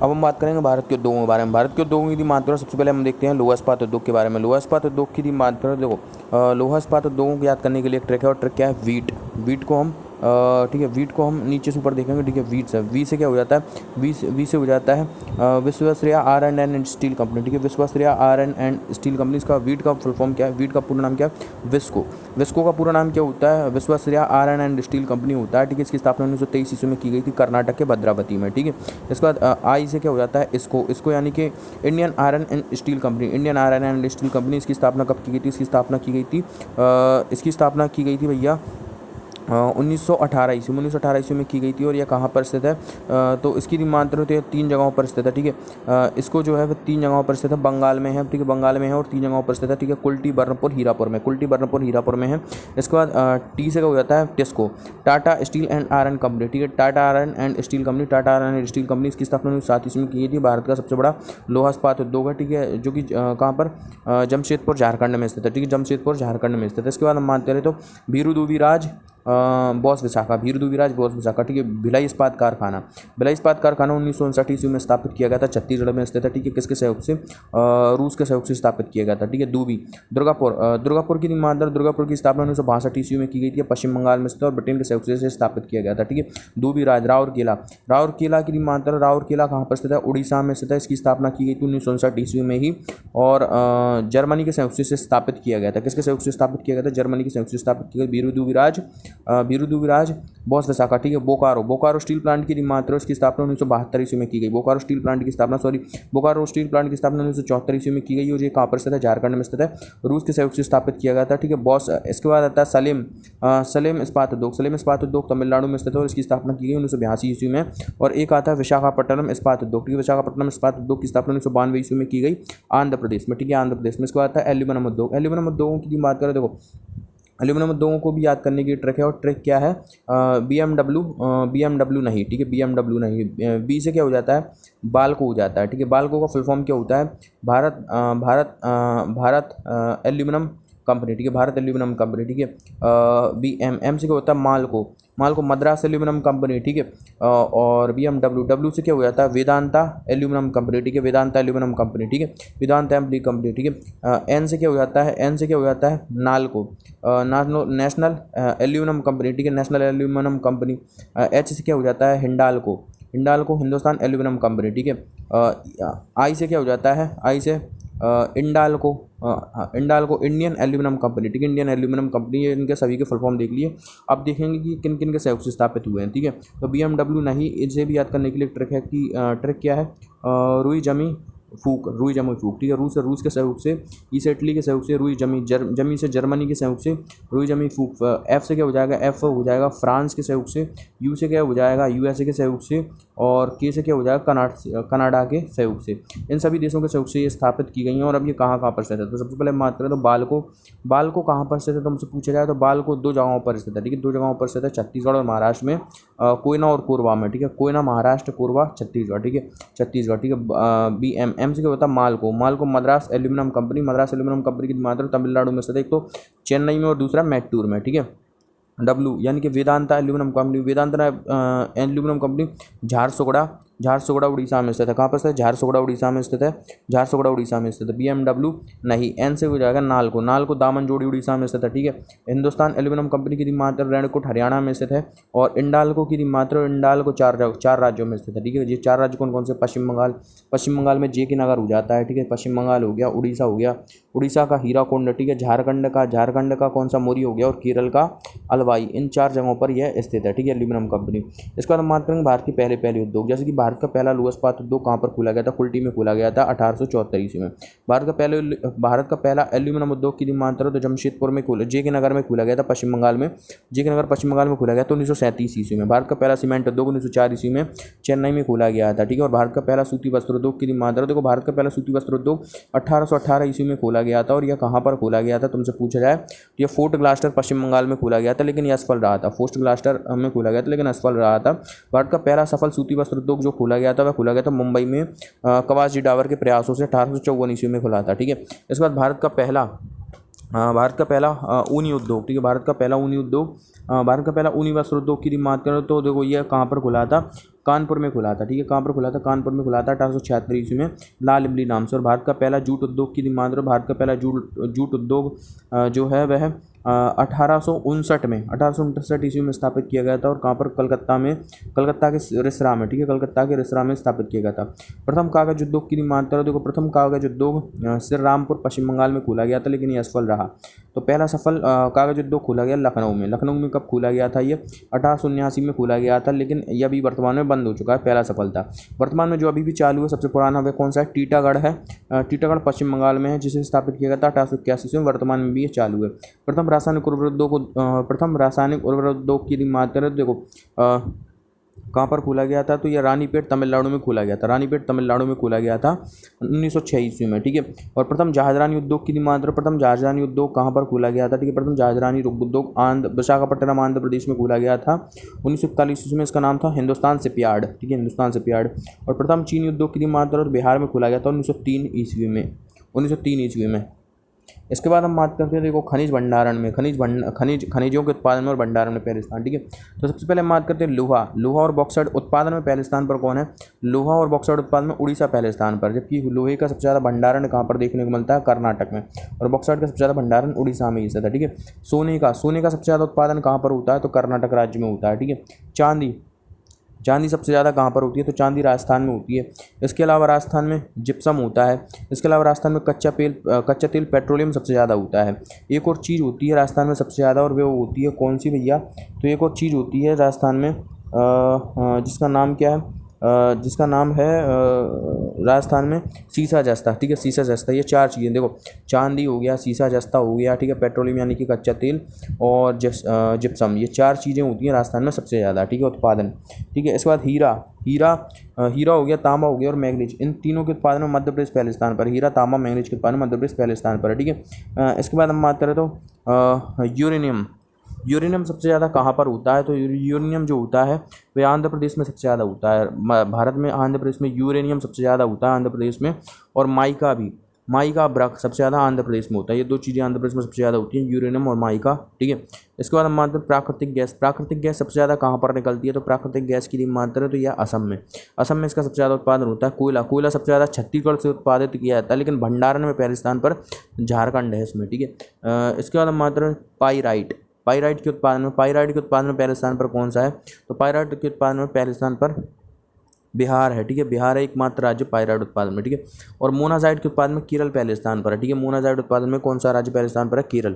अब हम बात करेंगे भारत के उद्योगों के बारे में। भारत के उद्योगों की यदि बात करें, सबसे पहले हम देखते हैं लोहा इस्पात उद्योग के बारे में। लोहा इस्पात उद्योग की यदि बात करें, देखो लोहा इस्पात उद्योगों को याद करने के लिए एक ट्रिक है, और ट्रिक क्या है, वीट को हम ठीक है, वीट को हम नीचे से ऊपर देखेंगे, ठीक है। वी से क्या हो जाता है, वी से हो जाता है Visvesvaraya iron and steel company, ठीक है। Visvesvaraya iron and steel company, इसका वीट का फुल फॉर्म क्या है, वीट का पूरा नाम क्या है, विस्को का पूरा नाम क्या होता है, Visvesvaraya iron and steel company होता है, ठीक है। इसकी स्थापना 1923 ईस्वी में की गई थी कर्नाटक के भद्रावती में, ठीक है। इसके बाद आई से क्या हो जाता है, इसको यानी कि Indian iron and steel company, Indian iron and steel company. इसकी स्थापना कब की गई थी, इसकी स्थापना की गई थी भैया 1918 ईस्वी में की गई थी। और यह कहाँ पर स्थित है, तो इसकी मात्रा तो 3 जगहों पर स्थित है, ठीक है। इसको जो है वो 3 जगहों पर स्थित है, बंगाल में है, ठीक है, बंगाल में है, और 3 जगहों पर स्थित है, ठीक है। कुल्टी, बर्नपुर, हीरापुर में है। इसके बाद टी से क्या हो जाता है, TISCO, Tata steel and iron company, ठीक है। Tata iron and steel company, इसकी स्थापना 1907 ईस्वी में की गई थी। भारत का सबसे बड़ा लोहा इस्पात उद्योग है, ठीक है, जो कि कहाँ पर, जमशेदपुर झारखंड में स्थित है, ठीक है, जमशेदपुर झारखंड में स्थित है। इसके बाद हम बात करें तो भीरू दुविराज बॉस विशाखा, ठीक है। भिलाई इस्पात कारखाना 1959 ईस्वी में स्थापित किया गया था, छत्तीसगढ़ में स्थित है, ठीक है। किसके सहयोग से, रूस के सहयोग से स्थापित किया गया था, ठीक है। दुर्गापुर की स्थापना 1962 ईस्वी में की गई थी, पश्चिम बंगाल में स्थित, और ब्रिटेन के सहयोग से स्थापित किया गया था, ठीक है। दूबीराज राउरकेला कहाँ पर स्थित है, उड़ीसा में स्थित है। इसकी स्थापना की गई थी 1959 ईस्वी में ही, और जर्मनी के सहयोग से स्थापित किया गया था। किसके सहयोग से स्थापित किया गया था, जर्मनी के सहयोग से स्थापित किया गया। भीरू दुविराज बॉस विशाखा, ठीक है। बोकारो स्टील प्लांट की मात्रा, इसकी स्थापना 1972 ईस्वी में की गई। बोकारो स्टील प्लांट की स्थापना 1974 ईस्वी में की गई, और ये कहाँ पर स्थित है, झारखंड में स्थित है, रूस के सहयोग से स्थापित किया गया था, ठीक है। बॉस, इसके बाद आता है सलेम इस्पात उद्योग तमिलनाडु में स्थित है, और इसकी स्थापना की गई 1982 ईस्वी में। और एक आता है विशाखापट्टनम इस्पात उद्योग, ठीक है। विशाखापट्टनम इस्पात उद्योग की स्थापना 1992 ईस्वी में की गई, आंध्र प्रदेश में, ठीक है, आंध्र प्रदेश में। इसके बाद आता है एल्यूमिनियम उद्योगों की बात करें, देखो एल्यूमिनियम उद्योगों को भी याद करने की ट्रिक है, और ट्रिक क्या है, BMW नहीं, ठीक है, BMW नहीं। बी से क्या हो जाता है, बाल्को हो जाता है, ठीक है। बाल्को का फुल फॉर्म क्या होता है, भारत एल्यूमिनियम कंपनी, ठीक है, भारत एल्यूमिनियम कंपनी, ठीक है। एम से क्या होता है, माल को मद्रास एल्यूमिनियम कंपनी, ठीक है। और BMW से क्या हो जाता है, वेदांता एल्यूमिनियम कंपनी, ठीक है, वेदांता एल्यूमिनियम कंपनी, ठीक है, वेदांता एम्पली कंपनी, ठीक है। एन से क्या हो जाता है, नाल्को, नेशनल एल्यूमिनियम कंपनी, ठीक है, नेशनल एल्यूमिनियम कंपनी। एच से क्या हो जाता है, हिंडाल्को हिंदुस्तान एल्यूमिनियम कंपनी, ठीक है। आई से क्या हो जाता है, इंडाल्को इंडियन एल्यूमिनियम कंपनी, ठीक है, इंडियन एल्यूमिनियम कंपनी। ये इनके सभी के फुल फॉर्म देख लिए। अब देखेंगे कि किन किन के सहयोग से स्थापित हुए हैं, ठीक है। तो BMW नहीं, इसे भी याद करने के लिए ट्रिक है कि ट्रिक क्या है, रुई जमी फूक, ठीक है, रूस के सहयोग से, ई से इटली के सहयोग से, जमी से जर्मनी के सहयोग से, रुई जमी फूक। एफ से क्या हो जाएगा, एफ हो जाएगा फ्रांस के सहयोग से। यू से क्या हो जाएगा, USA के सहयोग से। और के से क्या हो जाएगा, कनाडा के सहयोग से। इन सभी देशों के सहयोग से ये स्थापित की गई हैं। और अब ये कहाँ पर स्थित है, तो सबसे पहले बात करें तो बाल्को कहाँ पर स्थित है, तो हमसे पूछा जाए तो बाल्को 2 जगहों पर स्थित है, ठीक है, 2 जगहों पर स्थित है, छत्तीसगढ़ और महाराष्ट्र में, कोयना और कोरबा में, ठीक है, कोयना महाराष्ट्र, कोरबा छत्तीसगढ़, ठीक है, ठीक है। एम से क्या होता है, माल को मद्रास एल्यूमिनियम कंपनी की मात्रा तमिलनाडु में स्थित है, एक तो चेन्नई में और दूसरा मैट्टूर में, ठीक है। W यानी कि वेदांता एल्यूमिनियम कंपनी झारसुगड़ा उड़ीसा में स्थित है। कहाँ पर स्थित है, झारसुगड़ा उड़ीसा में स्थित है। BMW नहीं, एन से हो जाएगा नालको दामनजोड़ी उड़ीसा में स्थित है, ठीक है। हिंदुस्तान एल्यूमिनियम कंपनी की मात्र रेणुकूट हरियाणा में स्थित है। और इंडाल्को 4 राज्यों में स्थित है, ठीक है। ये 4 राज्य कौन कौन से, पश्चिम बंगाल में JK नगर हो जाता है, ठीक है, पश्चिम बंगाल हो गया, उड़ीसा हो गया, उड़ीसा का हीराकुंड, ठीक है, झारखंड का कौन सा मोरी हो गया, और केरल का अलवाई। इन 4 जगहों पर यह स्थित है, ठीक है, एल्यूमिनियम कंपनी। इसके बाद हम बात करेंगे भारत के पहले उद्योग, जैसे कि भारत का पहला लोहा इस्पात उद्योग कहाँ पर खोला गया था, कुल्टी में खोला गया था 1874 ईस्वी में। भारत का पहला एल्यूमिनियम उद्योग की मात्रा तो जमशेदपुर में JK नगर में खोला गया था, पश्चिम बंगाल में खोला गया था 1937 ईस्वी में। भारत का पहला सीमेंट उद्योग 1904 ईस्वी में चेन्नई में खोला गया था, ठीक है। और भारत का पहला सूती वस्त्र उद्योग की मात्रा, देखो भारत का पहला सूती वस्त्र उद्योग 1818 ईस्वी में खोला गया था। और यह कहाँ पर खोला गया था, तुमसे पूछा जाए तो यह फोर्ट ग्लास्टर पश्चिम बंगाल में खोला गया था, लेकिन यह असफल रहा था। फोर्ट ग्लास्टर में खोला गया था, लेकिन असफल रहा था। भारत का पहला सफल सूती वस्त्र उद्योग जो खोला गया था, वह खोला गया था मुंबई में कवासी डावर के प्रयासों से 1854 ईस्वी में खुला था, ठीक है। इसके बाद भारत का पहला ऊनी उद्योग, ठीक है, भारत का पहला ऊनी वस्त्र उद्योग की बात करें तो देखो ये कहाँ पर खुला था, कानपुर में खुला था, ठीक है, कहाँ पर खुला था, कानपुर में खुला था 1876 ईस्वी में लाल इमली नाम से। और भारत का पहला जूट उद्योग की मात्र भारत का पहला जूट उद्योग जो है वह 1859 ईस्वी में स्थापित किया गया था। और कहाँ पर, कलकत्ता के रिसरा में, ठीक है, कलकत्ता के रिसरा में स्थापित किया गया था। प्रथम कागज उद्योग की मात्रा देखो, प्रथम कागज उद्योग श्रीरामपुर पश्चिम बंगाल में खोला गया था, लेकिन ये असफल रहा। तो पहला सफल कागज उद्योग खोला गया लखनऊ में। लखनऊ में कब खोला गया था, ये 1879 में खोला गया था, लेकिन यह भी वर्तमान में बंद हो चुका है, पहला सफल था। वर्तमान में जो अभी भी चालू है सबसे पुराना वह कौन सा है, टीटागढ़ है। टीटागढ़ पश्चिम बंगाल में है, जिसे स्थापित किया गया था 1881 में, वर्तमान में भी ये चालू है। प्रथम रासायनिक उर्वरक उद्योग की मात्रा देखो कहाँ पर खोला गया था, तो ये रानीपेट तमिलनाडु में खोला गया था, रानीपेट तमिलनाडु में खोला गया था 1906 ईस्वी में, ठीक है। और प्रथम जहाजरानी उद्योग की मात्रा, प्रथम जहाजरानी उद्योग कहाँ पर खोला गया था, ठीक है, प्रथम जहाजरानी उद्योग विशाखापट्टनम आंध्र प्रदेश में खोला गया था 1941 ईस्वी में। इसका नाम था हिंदुस्तान शिपयार्ड, ठीक है, हिंदुस्तान शिपयार्ड। और प्रथम चीनी उद्योग की मात्रा बिहार में खोला गया था 1903 ईस्वी में। इसके बाद हम बात करते हैं देखो खनिज भंडारण में, खनिजों के उत्पादन में और भंडारण में पहले स्थान, ठीक है। तो सबसे पहले हम बात करते हैं लोहा और बॉक्साइट उत्पादन में पहले स्थान पर कौन है, लोहा और बॉक्साइट उत्पादन में उड़ीसा पहले स्थान पर, जबकि लोहे का सबसे ज़्यादा भंडारण कहाँ पर देखने को मिलता है, कर्नाटक में, और बॉक्साइट का सबसे ज़्यादा भंडारण उड़ीसा में ही था, ठीक है। सोने का सबसे ज़्यादा उत्पादन कहाँ पर होता है, तो कर्नाटक राज्य में होता है, ठीक है। चांदी सबसे ज़्यादा कहाँ पर होती है, तो चांदी राजस्थान में होती है। इसके अलावा राजस्थान में जिप्सम होता है। इसके अलावा राजस्थान में कच्चा तेल पेट्रोलियम सबसे ज़्यादा होता है। एक और चीज़ होती है राजस्थान में सबसे ज़्यादा, और वो होती है कौन सी भैया, तो एक और चीज़ होती है राजस्थान में जिसका नाम क्या है, जिसका नाम है राजस्थान में सीसा जस्ता, ठीक है, सीसा जस्ता। ये चार चीज़ें देखो, चांदी हो गया, सीसा जस्ता हो गया, ठीक है, पेट्रोलियम यानी कि कच्चा तेल, और जिप्सम, ये चार चीज़ें होती हैं राजस्थान में सबसे ज़्यादा, ठीक है, उत्पादन, ठीक है। इसके बाद हीरा हो गया, तांबा हो गया और मैग्नीज, इन तीनों के उत्पादन में मध्य प्रदेश पहले स्थान पर, हीरा तांबा मैग्नीज के उत्पादन में मध्य प्रदेश पहले स्थान पर है, ठीक है। इसके बाद हम बात करें तो यूरेनियम सबसे ज़्यादा कहाँ पर होता है, तो यूरेनियम जो होता है वह आंध्र प्रदेश में सबसे ज़्यादा होता है। भारत में आंध्र प्रदेश में यूरेनियम सबसे ज़्यादा होता है आंध्र प्रदेश में, और माइका ब्रक सबसे ज़्यादा आंध्र प्रदेश में होता है। ये दो चीज़ें आंध्र प्रदेश में सबसे ज़्यादा होती हैं, यूरेनियम और माइका, ठीक है। इसके बाद हम मानते हैं प्राकृतिक गैस सबसे ज़्यादा कहाँ पर निकलती है, तो प्राकृतिक गैस की मात्रा है तो यह असम में इसका सबसे ज़्यादा उत्पादन होता है। कोयला सबसे ज़्यादा छत्तीसगढ़ से उत्पादित किया जाता है, लेकिन भंडारण में पहले स्थान पर झारखंड है इसमें, ठीक है। इसके बाद हम मानते हैं पाइराइट के उत्पादन में पहले स्थान पर कौन सा है, तो पाइराइट के उत्पादन में पहले स्थान पर बिहार है, ठीक है, बिहार है एकमात्र राज्य पाइराइट उत्पादन में, ठीक है। और मोनाजाइट के उत्पादन में केरल पहले स्थान पर है, ठीक है, मोनाजाइट उत्पादन में कौन सा राज्य पहले स्थान पर है, केरल।